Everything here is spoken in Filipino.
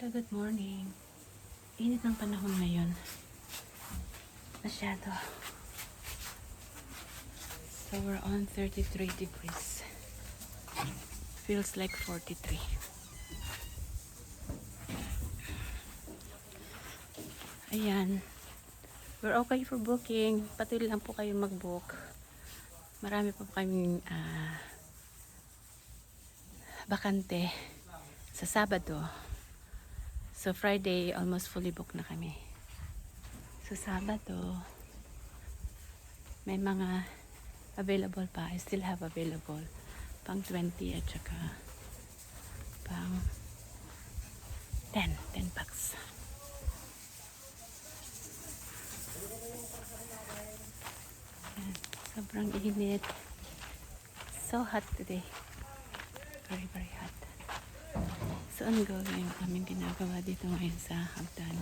Hello, good morning. Init ng panahon ngayon. Masyado. So we're on 33 degrees. Feels like 43. Ayan. We're okay for booking. Patuloy lang po kayo mag-book. Marami pa po kaming bakante sa Sabado. So Friday, almost fully booked na kami. So Sabado, may mga available pa. I still have available. Pang 20 at saka pang 10 bucks. Ayan. Sobrang init. So hot today. Very, very hot. So ongoing aming ginagawa dito ngayon sa Hagdan.